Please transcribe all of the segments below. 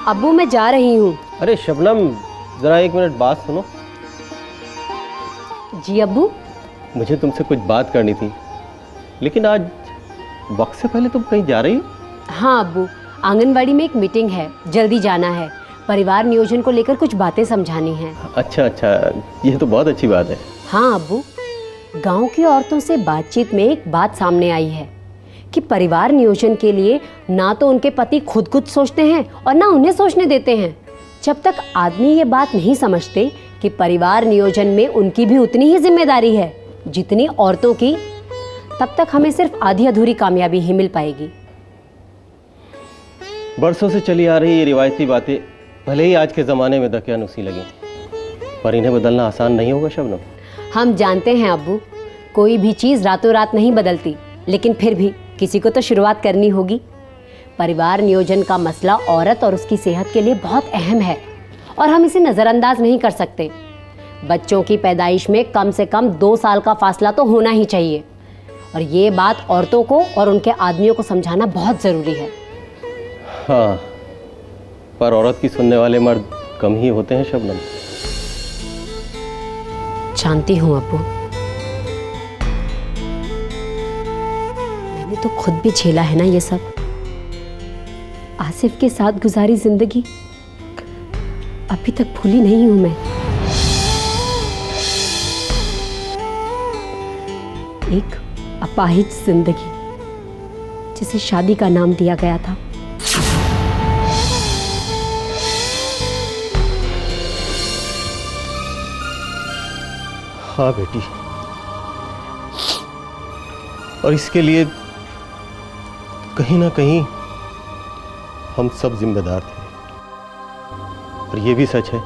अब्बू मैं जा रही हूँ। अरे शबनम, जरा 1 मिनट बात सुनो। जी अब्बू। मुझे तुमसे कुछ बात करनी थी, लेकिन आज वक्त से पहले तुम कहीं जा रही हो? हाँ अब्बू, आंगनवाड़ी में एक मीटिंग है, जल्दी जाना है। परिवार नियोजन को लेकर कुछ बातें समझानी हैं। अच्छा अच्छा, ये तो बहुत अच्छी बात है। हाँ अब्बू, गांव की औरतों से बातचीत में एक बात सामने आई है कि परिवार नियोजन के लिए ना तो उनके पति खुद कुछ सोचते हैं और ना उन्हें सोचने देते हैं। जब तक आदमी ये बात नहीं समझते कि परिवार नियोजन में उनकी भी उतनी ही जिम्मेदारी है जितनी औरतों की, तब तक हमें सिर्फ आधी अधूरी कामयाबी ही मिल पाएगी। बरसों से चली आ रही ये रिवायती बातें भले ही आज के ज़माने में दकियानूसी लगें, पर इन्हें बदलना आसान नहीं होगा शबनम। हम जानते हैं अब्बू, कोई भी चीज़ रातों रात नहीं बदलती, लेकिन फिर भी किसी को तो शुरुआत करनी होगी। परिवार नियोजन का मसला औरत और उसकी सेहत के लिए बहुत अहम है और हम इसे नज़रअंदाज नहीं कर सकते। बच्चों की पैदाइश में कम से कम 2 साल का फासला तो होना ही चाहिए, और ये बात औरतों को और उनके आदमियों को समझाना बहुत ज़रूरी है। हाँ, पर औरत की सुनने वाले मर्द कम ही होते हैं शबनम। जानती हूँ अब्बू, मैंने तो खुद भी झेला है ना ये सब। आसिफ के साथ गुजारी जिंदगी अभी तक भूली नहीं हूं मैं। एक अपाहिज जिंदगी जिसे शादी का नाम दिया गया था। हाँ बेटी, और इसके लिए कहीं ना कहीं हम सब जिम्मेदार थे। और ये भी सच है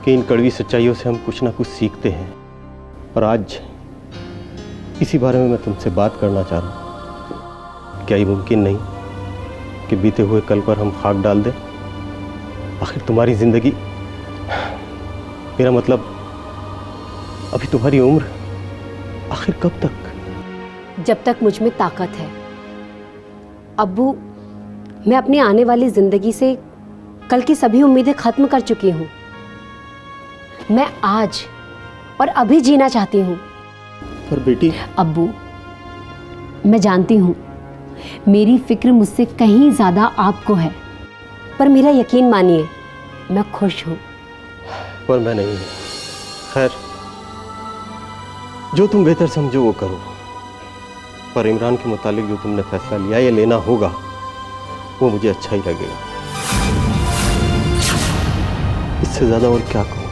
कि इन कड़वी सच्चाइयों से हम कुछ ना कुछ सीखते हैं। और आज इसी बारे में मैं तुमसे बात करना चाह रहा हूँ। क्या ये मुमकिन नहीं कि बीते हुए कल पर हम खाक डाल दें? आखिर तुम्हारी जिंदगी, मेरा मतलब अभी तुम्हारी उम्र आखिर कब तक? जब तक मुझ में ताकत है अब्बू। मैं अपनी आने वाली जिंदगी से कल की सभी उम्मीदें खत्म कर चुकी हूँ। मैं आज और अभी जीना चाहती हूँ। पर बेटी अब्बू, मैं जानती हूँ मेरी फिक्र मुझसे कहीं ज्यादा आपको है, पर मेरा यकीन मानिए मैं खुश हूँ। पर मैं नहीं हूँ। खैर, जो तुम बेहतर समझो वो करो। पर इमरान के मुतालिक जो तुमने फैसला लिया या लेना होगा वो मुझे अच्छा ही लगेगा। इससे ज्यादा और क्या कहूँ?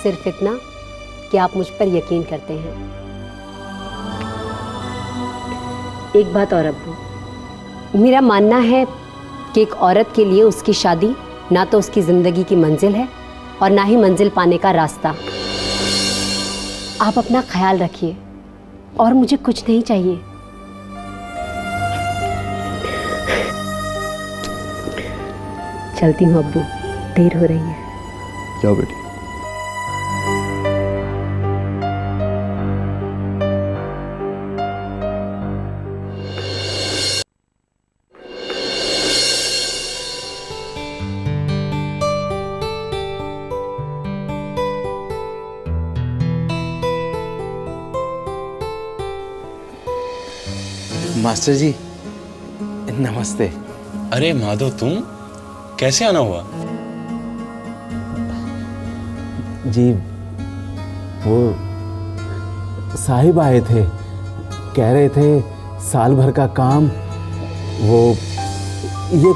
सिर्फ इतना कि आप मुझ पर यकीन करते हैं। एक बात और अब्बू, मेरा मानना है कि एक औरत के लिए उसकी शादी ना तो उसकी जिंदगी की मंजिल है और ना ही मंजिल पाने का रास्ता। आप अपना ख्याल रखिए और मुझे कुछ नहीं चाहिए। चलती हूँ अब्बू, देर हो रही है। जाओ बेटी। मास्टर जी नमस्ते। अरे माधव, तुम कैसे आना हुआ? जी वो साहिब आए थे, कह रहे थे साल भर का काम, वो ये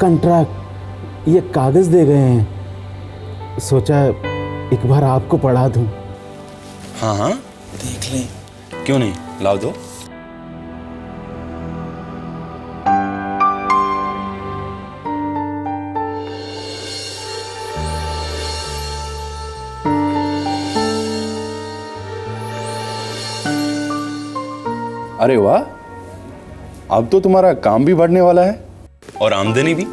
कंट्रैक्ट, ये कागज दे गए हैं। सोचा एक बार आपको पढ़ा दूं। हाँ हाँ, देख लें, क्यों नहीं, लाओ दो। अरे वाह, अब तो तुम्हारा काम भी बढ़ने वाला है और आमदनी भी।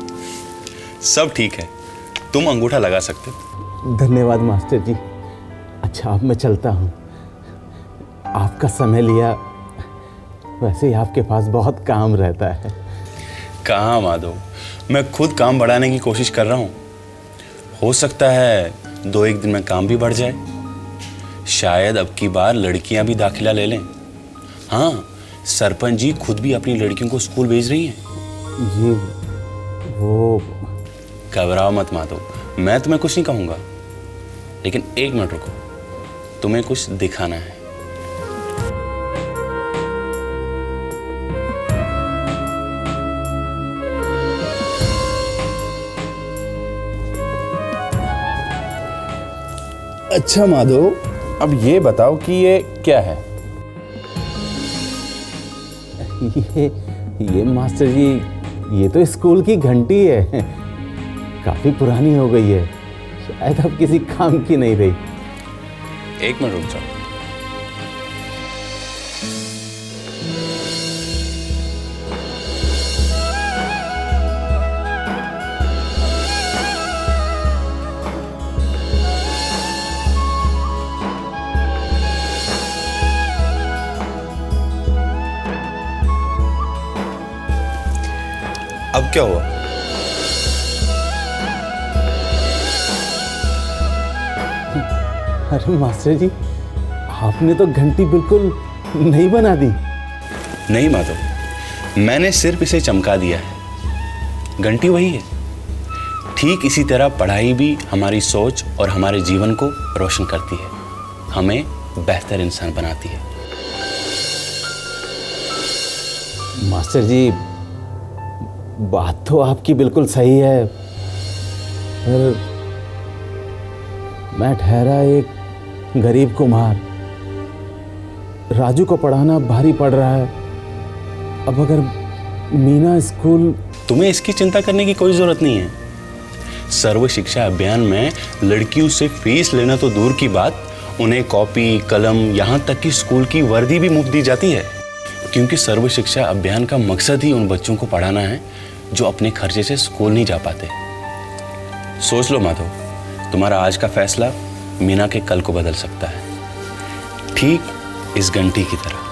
सब ठीक है, तुम अंगूठा लगा सकते हो। धन्यवाद मास्टर जी। अच्छा अब मैं चलता हूँ, आपका समय लिया। वैसे ही आपके पास बहुत काम रहता है। कहाँ माधव, मैं खुद काम बढ़ाने की कोशिश कर रहा हूँ। हो सकता है 2-1 दिन में काम भी बढ़ जाए। शायद अब की बार लड़कियां भी दाखिला ले लें। हाँ, सरपंच जी खुद भी अपनी लड़कियों को स्कूल भेज रही हैं। ये वो घबराओ मत माधव, मैं तुम्हें कुछ नहीं कहूँगा, लेकिन 1 मिनट रुको, तुम्हें कुछ दिखाना है। अच्छा माधव, अब ये बताओ कि ये क्या है? ये मास्टर जी, ये तो स्कूल की घंटी है। काफी पुरानी हो गई है, शायद अब किसी काम की नहीं रही। 1 मिनट रुक जाओ। अब क्या हुआ? अरे मास्टर जी, आपने तो घंटी बिल्कुल नई बना दी। नहीं माधव, मैंने सिर्फ इसे चमका दिया है। घंटी वही है। ठीक इसी तरह पढ़ाई भी हमारी सोच और हमारे जीवन को रोशन करती है, हमें बेहतर इंसान बनाती है। मास्टर जी, बात तो आपकी बिल्कुल सही है, पर मैं ठहरा एक गरीब कुम्हार। राजू को पढ़ाना भारी पड़ रहा है। अब अगर मीना स्कूल... तुम्हें इसकी चिंता करने की कोई जरूरत नहीं है। सर्व शिक्षा अभियान में लड़कियों से फीस लेना तो दूर की बात, उन्हें कॉपी, कलम, यहाँ तक कि स्कूल की वर्दी भी मुफ्त दी जाती है। क्योंकि सर्व शिक्षा अभियान का मकसद ही उन बच्चों को पढ़ाना है जो अपने खर्चे से स्कूल नहीं जा पाते। सोच लो माधव, तुम्हारा आज का फैसला मीना के कल को बदल सकता है, ठीक इस घंटी की तरह।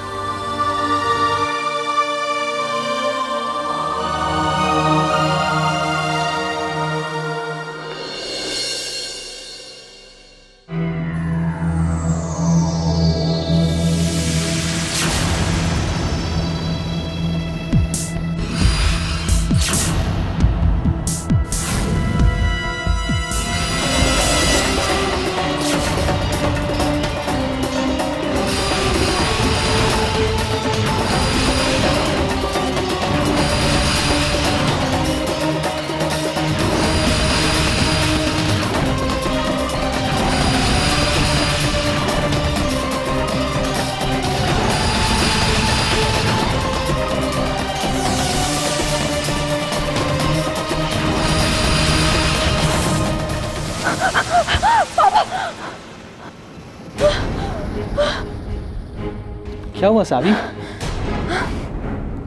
क्या हुआ सावी?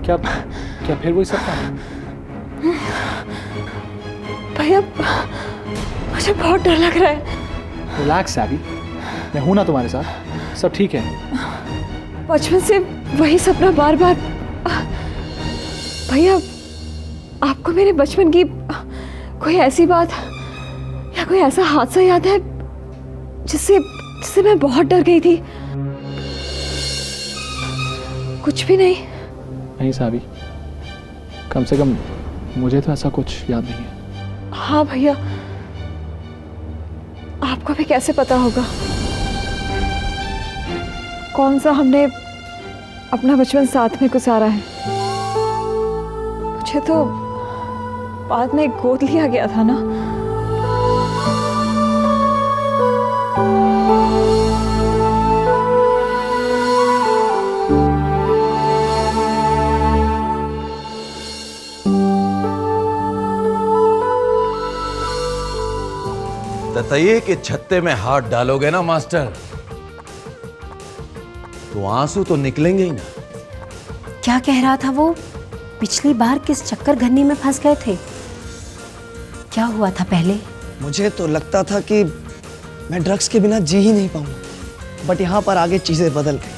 क्या क्या फिर वही सपना? भैया, मुझे बहुत डर लग रहा है। रिलैक्स सावी, मैं हूं ना तुम्हारे साथ, सब ठीक है। बचपन से वही सपना बार बार। भैया, आपको मेरे बचपन की कोई ऐसी बात या कोई ऐसा हादसा याद है जिससे मैं बहुत डर गई थी? कुछ भी नहीं? नहीं सावी, कम से कम मुझे तो ऐसा कुछ याद नहीं है। हाँ भैया, आपको भी कैसे पता होगा? कौन सा हमने अपना बचपन साथ में गुजारा है। मुझे तो बाद में गोद लिया गया था ना। बताइए कि छत्ते में हाथ डालोगे ना मास्टर, तो आंसू तो निकलेंगे ही ना। क्या कह रहा था वो? पिछली बार किस चक्कर घन्नी में फंस गए थे? क्या हुआ था पहले? मुझे तो लगता था कि मैं ड्रग्स के बिना जी ही नहीं पाऊंगा, बट यहाँ पर आगे चीजें बदल गई।